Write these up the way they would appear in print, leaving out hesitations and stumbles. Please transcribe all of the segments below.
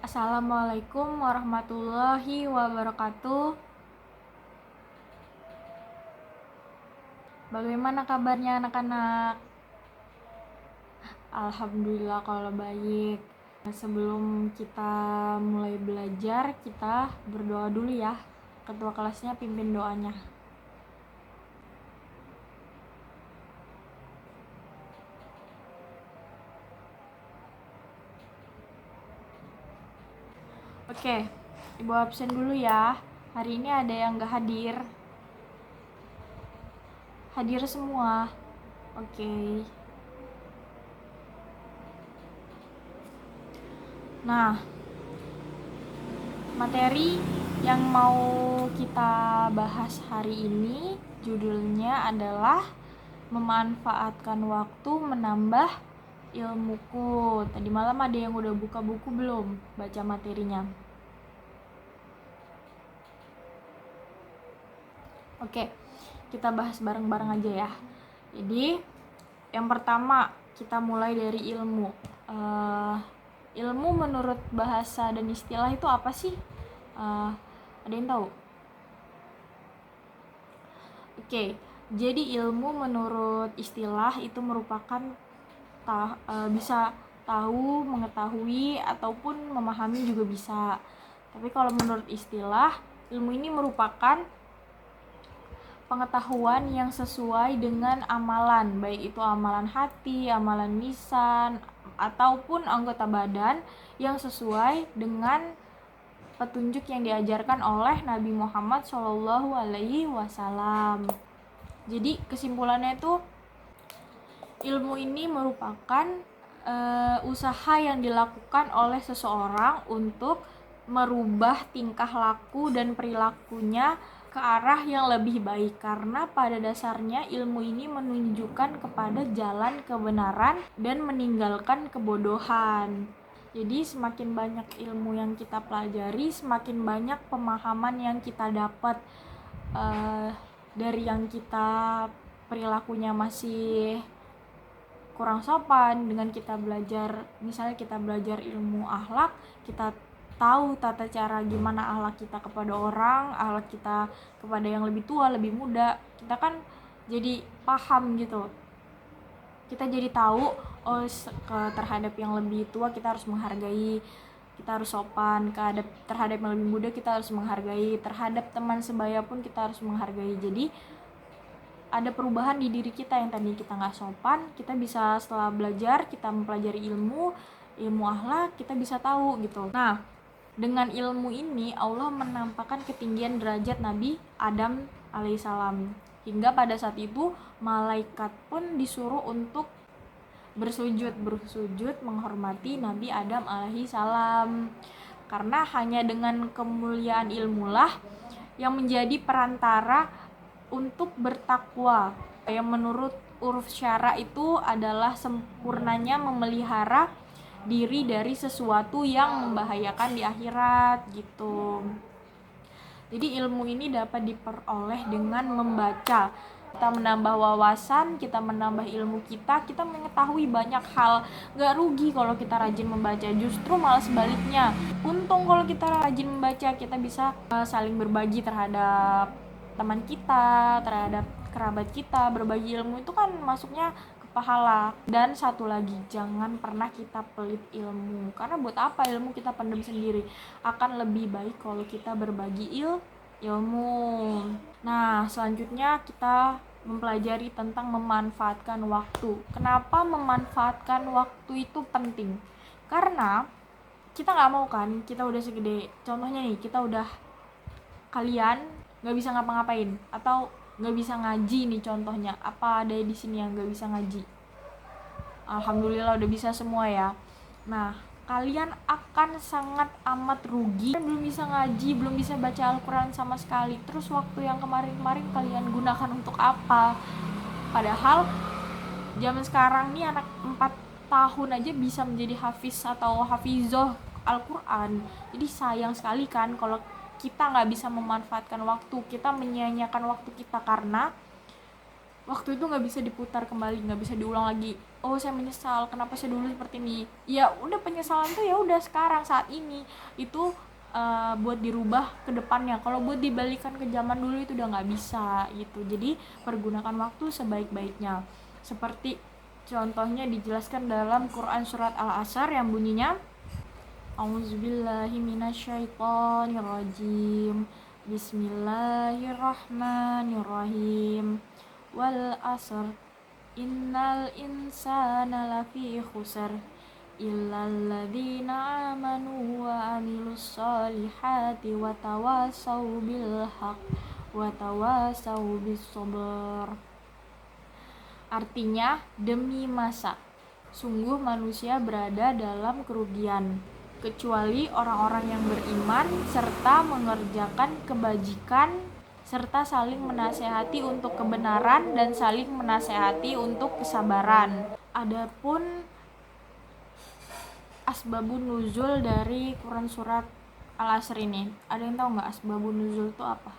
Assalamualaikum warahmatullahi wabarakatuh. Bagaimana kabarnya anak-anak? Alhamdulillah kalau baik. Sebelum kita mulai belajar, kita berdoa dulu ya. Ketua kelasnya pimpin doanya. Oke, Ibu absen dulu ya. Hari ini ada yang gak hadir. Hadir semua. Oke. Nah, materi yang mau kita bahas hari ini judulnya adalah memanfaatkan waktu menambah ilmuku. Tadi malam ada yang udah buka buku belum? Baca materinya. Oke, kita bahas bareng-bareng aja ya. Jadi, yang pertama kita mulai dari ilmu. Ilmu menurut bahasa dan istilah itu apa sih? Ada yang tahu? Oke, jadi ilmu menurut istilah itu merupakan bisa tahu, mengetahui, ataupun memahami juga bisa. Tapi kalau menurut istilah, ilmu ini merupakan pengetahuan yang sesuai dengan amalan, baik itu amalan hati, amalan lisan, ataupun anggota badan yang sesuai dengan petunjuk yang diajarkan oleh Nabi Muhammad SAW. Jadi kesimpulannya itu ilmu ini merupakan usaha yang dilakukan oleh seseorang untuk merubah tingkah laku dan perilakunya ke arah yang lebih baik, karena pada dasarnya ilmu ini menunjukkan kepada jalan kebenaran dan meninggalkan kebodohan. Jadi semakin banyak ilmu yang kita pelajari, semakin banyak pemahaman yang kita dapat dari yang kita perilakunya masih kurang sopan. Dengan kita belajar, misalnya kita belajar ilmu akhlak, kita tahu tata cara gimana akhlak kita kepada orang, akhlak kita kepada yang lebih tua, lebih muda, kita kan jadi paham gitu. Kita jadi tahu, terhadap yang lebih tua kita harus menghargai, kita harus sopan, terhadap yang lebih muda kita harus menghargai, terhadap teman sebaya pun kita harus menghargai. Jadi ada perubahan di diri kita yang tadi kita nggak sopan, kita bisa setelah belajar, kita mempelajari ilmu akhlak, kita bisa tahu gitu. Nah, dengan ilmu ini Allah menampakkan ketinggian derajat Nabi Adam alaihissalam, hingga pada saat itu malaikat pun disuruh untuk bersujud menghormati Nabi Adam alaihissalam, karena hanya dengan kemuliaan ilmulah yang menjadi perantara untuk bertakwa, yang menurut uruf syara itu adalah sempurnanya memelihara diri dari sesuatu yang membahayakan di akhirat gitu. Jadi ilmu ini dapat diperoleh dengan membaca. Kita menambah wawasan, kita menambah ilmu kita mengetahui banyak hal. Gak rugi kalau kita rajin membaca, justru malah sebaliknya. Untung kalau kita rajin membaca, kita bisa saling berbagi terhadap teman kita, terhadap kerabat kita. Berbagi ilmu itu kan masuknya ke pahala. Dan satu lagi, jangan pernah kita pelit ilmu, karena buat apa ilmu kita pendam sendiri? Akan lebih baik kalau kita berbagi ilmu. Nah, selanjutnya kita mempelajari tentang memanfaatkan waktu. Kenapa memanfaatkan waktu itu penting? Karena kita nggak mau kan, kita udah segede, contohnya nih, kalian nggak bisa ngapa-ngapain atau nggak bisa ngaji nih, contohnya apa ada di sini yang nggak bisa ngaji? Alhamdulillah udah bisa semua ya. Nah, kalian akan sangat amat rugi, belum bisa ngaji, belum bisa baca Al-Quran sama sekali. Terus waktu yang kemarin-kemarin kalian gunakan untuk apa? Padahal zaman sekarang nih anak 4 tahun aja bisa menjadi hafiz atau hafizoh Al-Quran. Jadi sayang sekali kan kalau kita nggak bisa memanfaatkan waktu, kita menyia-nyiakan waktu kita, karena waktu itu nggak bisa diputar kembali, nggak bisa diulang lagi. Oh, saya menyesal kenapa saya dulu seperti ini. Ya udah, penyesalan tuh ya udah sekarang saat ini itu buat dirubah ke depannya. Kalau buat dibalikan ke zaman dulu itu udah nggak bisa gitu. Jadi pergunakan waktu sebaik-baiknya. Seperti contohnya dijelaskan dalam Quran surat Al-Asr yang bunyinya A'udzubillahi minasyaitonirrajim. Bismillahirrahmanirrahim. Wal asr innal insana lafi khusr illal ladzina amanu wa amilus solihati wa tawasaw bil haqq wa tawasaw bis sabr. Artinya, demi masa sungguh manusia berada dalam kerugian kecuali orang-orang yang beriman serta mengerjakan kebajikan serta saling menasehati untuk kebenaran dan saling menasehati untuk kesabaran. Adapun asbabun nuzul dari Quran surat Al-Asr ini, ada yang tahu nggak asbabun nuzul itu apa?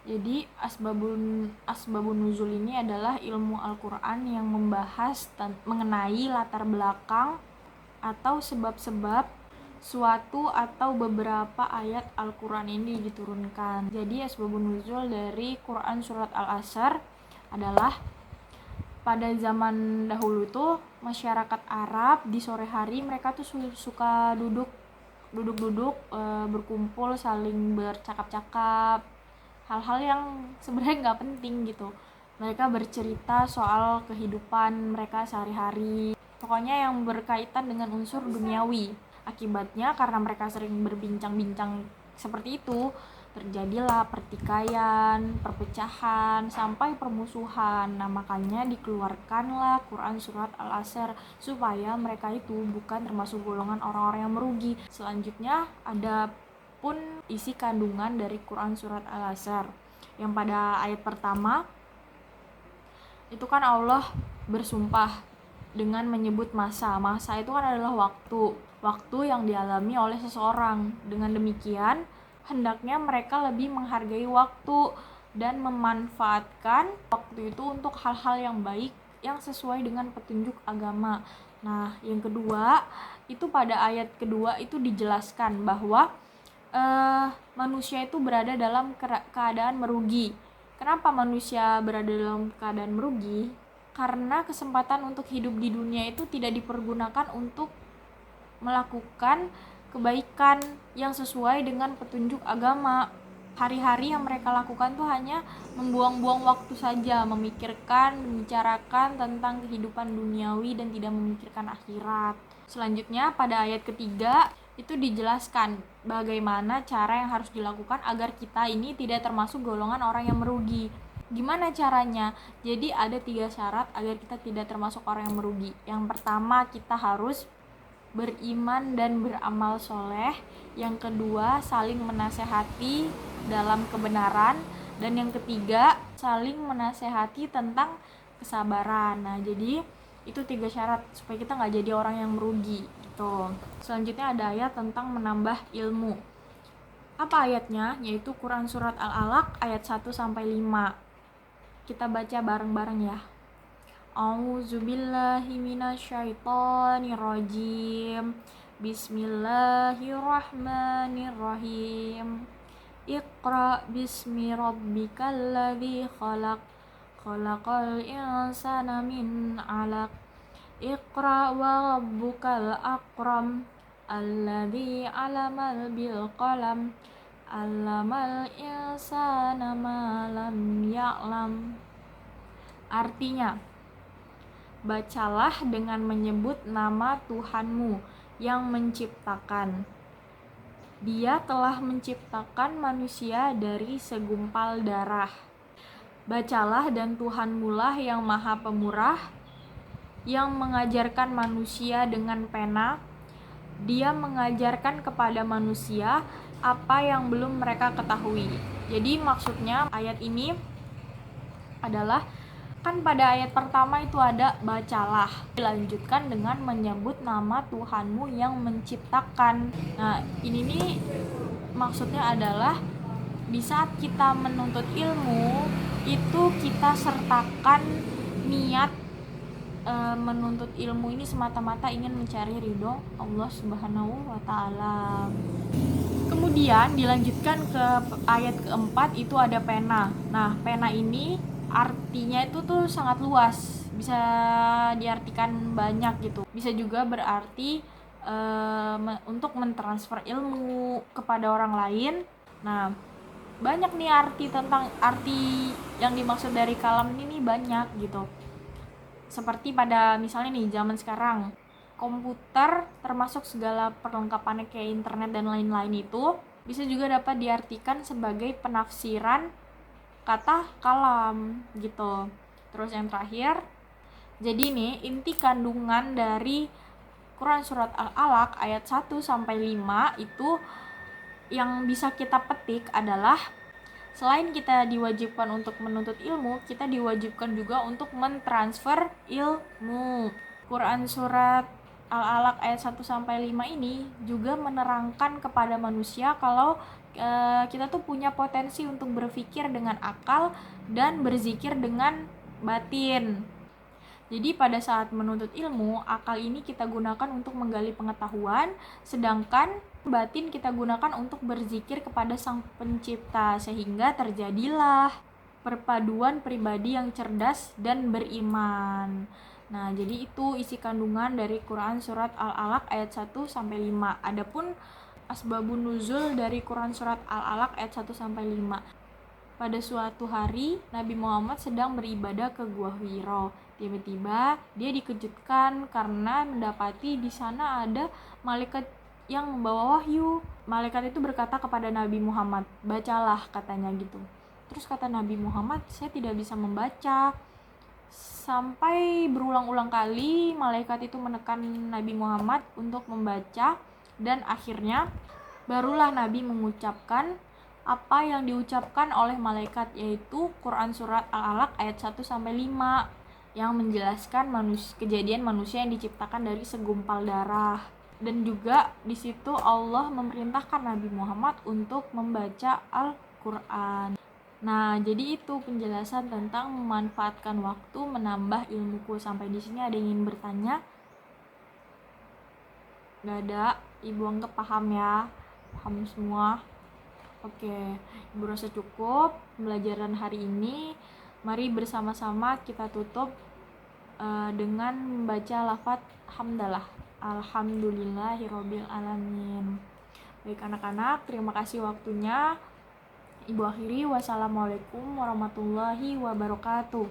Jadi asbabun nuzul ini adalah ilmu Al-Quran yang membahas mengenai latar belakang atau sebab-sebab suatu atau beberapa ayat Al-Quran ini diturunkan. Jadi asbabun nuzul dari Quran surat Al-Asr adalah pada zaman dahulu tuh masyarakat Arab di sore hari mereka tuh suka duduk berkumpul saling bercakap-cakap hal-hal yang sebenarnya nggak penting gitu. Mereka bercerita soal kehidupan mereka sehari-hari, pokoknya yang berkaitan dengan unsur duniawi. Akibatnya karena mereka sering berbincang-bincang seperti itu, terjadilah pertikaian, perpecahan, sampai permusuhan. Nah, makanya dikeluarkanlah Quran surat Al-Asr supaya mereka itu bukan termasuk golongan orang-orang yang merugi. Selanjutnya ada pun isi kandungan dari Quran surat Al-Asr yang pada ayat pertama itu kan Allah bersumpah dengan menyebut masa itu kan adalah waktu yang dialami oleh seseorang. Dengan demikian hendaknya mereka lebih menghargai waktu dan memanfaatkan waktu itu untuk hal-hal yang baik yang sesuai dengan petunjuk agama. Nah, yang kedua itu pada ayat kedua itu dijelaskan bahwa manusia itu berada dalam keadaan merugi. Kenapa manusia berada dalam keadaan merugi? Karena kesempatan untuk hidup di dunia itu tidak dipergunakan untuk melakukan kebaikan yang sesuai dengan petunjuk agama. Hari-hari yang mereka lakukan tuh hanya membuang-buang waktu saja, membicarakan tentang kehidupan duniawi dan tidak memikirkan akhirat. Selanjutnya pada ayat ketiga itu dijelaskan bagaimana cara yang harus dilakukan agar kita ini tidak termasuk golongan orang yang merugi. Gimana caranya? Jadi ada 3 syarat agar kita tidak termasuk orang yang merugi. Yang pertama, kita harus beriman dan beramal soleh. Yang kedua, saling menasehati dalam kebenaran. Dan yang ketiga, saling menasehati tentang kesabaran. Nah, jadi itu 3 syarat supaya kita nggak jadi orang yang merugi gitu. Selanjutnya ada ayat tentang menambah ilmu. Apa ayatnya? Yaitu Quran surat Al-Alaq ayat 1-5. Kita baca bareng-bareng ya. A'udzubillahi minasyaitonirrajim. Bismillahirrahmanirrahim. Iqra bismi rabbikal ladzi khalaq. Khalaqal insana min 'alaq. Iqra wa rabbukal akram. Alladzi 'alamal bil qalam. 'Allamal insana ma lam ya'lam. Artinya, bacalah dengan menyebut nama Tuhanmu yang menciptakan. Dia telah menciptakan manusia dari segumpal darah. Bacalah dan Tuhanmulah yang maha pemurah, yang mengajarkan manusia dengan pena. Dia mengajarkan kepada manusia apa yang belum mereka ketahui. Jadi maksudnya ayat ini adalah, kan pada ayat pertama itu ada bacalah, dilanjutkan dengan menyebut nama Tuhanmu yang menciptakan. Nah, ini nih maksudnya adalah di saat kita menuntut ilmu itu kita sertakan niat menuntut ilmu ini semata-mata ingin mencari ridho Allah Subhanahu wa Ta'ala. Kemudian dilanjutkan ke ayat keempat, itu ada pena. Nah, pena ini artinya itu tuh sangat luas, bisa diartikan banyak gitu. Bisa juga berarti untuk mentransfer ilmu kepada orang lain. Nah, banyak nih arti yang dimaksud dari kalam ini banyak gitu. Seperti pada misalnya nih zaman sekarang, komputer termasuk segala perlengkapannya kayak internet dan lain-lain itu bisa juga dapat diartikan sebagai penafsiran kata kalam gitu. Terus yang terakhir, jadi nih inti kandungan dari Quran surat Al-Alaq ayat 1 sampai 5 itu yang bisa kita petik adalah selain kita diwajibkan untuk menuntut ilmu, kita diwajibkan juga untuk mentransfer ilmu. Quran surat Al-Alaq ayat 1 sampai 5 ini juga menerangkan kepada manusia kalau kita tuh punya potensi untuk berpikir dengan akal dan berzikir dengan batin. Jadi pada saat menuntut ilmu, akal ini kita gunakan untuk menggali pengetahuan, sedangkan batin kita gunakan untuk berzikir kepada Sang Pencipta, sehingga terjadilah perpaduan pribadi yang cerdas dan beriman. Nah, jadi itu isi kandungan dari Quran surat Al-Alaq ayat 1 sampai 5. Adapun asbabun nuzul dari Quran surat Al-Alaq ayat 1 sampai 5. Pada suatu hari, Nabi Muhammad sedang beribadah ke Gua Hiro. Tiba-tiba dia dikejutkan karena mendapati di sana ada malaikat yang membawa wahyu. Malaikat itu berkata kepada Nabi Muhammad, "Bacalah," katanya gitu. Terus kata Nabi Muhammad, "Saya tidak bisa membaca." Sampai berulang-ulang kali malaikat itu menekan Nabi Muhammad untuk membaca, dan akhirnya barulah Nabi mengucapkan apa yang diucapkan oleh malaikat, yaitu Quran surat Al-Alaq ayat 1 sampai 5 yang menjelaskan kejadian manusia yang diciptakan dari segumpal darah. Dan juga di situ Allah memerintahkan Nabi Muhammad untuk membaca Al-Qur'an. Nah, jadi itu penjelasan tentang memanfaatkan waktu menambah ilmuku. Sampai di sini ada yang ingin bertanya? Gak ada. Ibu anggap paham ya? Paham semua? Oke, Ibu rasa cukup pembelajaran hari ini. Mari bersama-sama kita tutup dengan membaca lafaz hamdalah. Alhamdulillahirabbil alamin. Baik anak-anak, terima kasih waktunya. Ibu akhiri, wassalamualaikum warahmatullahi wabarakatuh.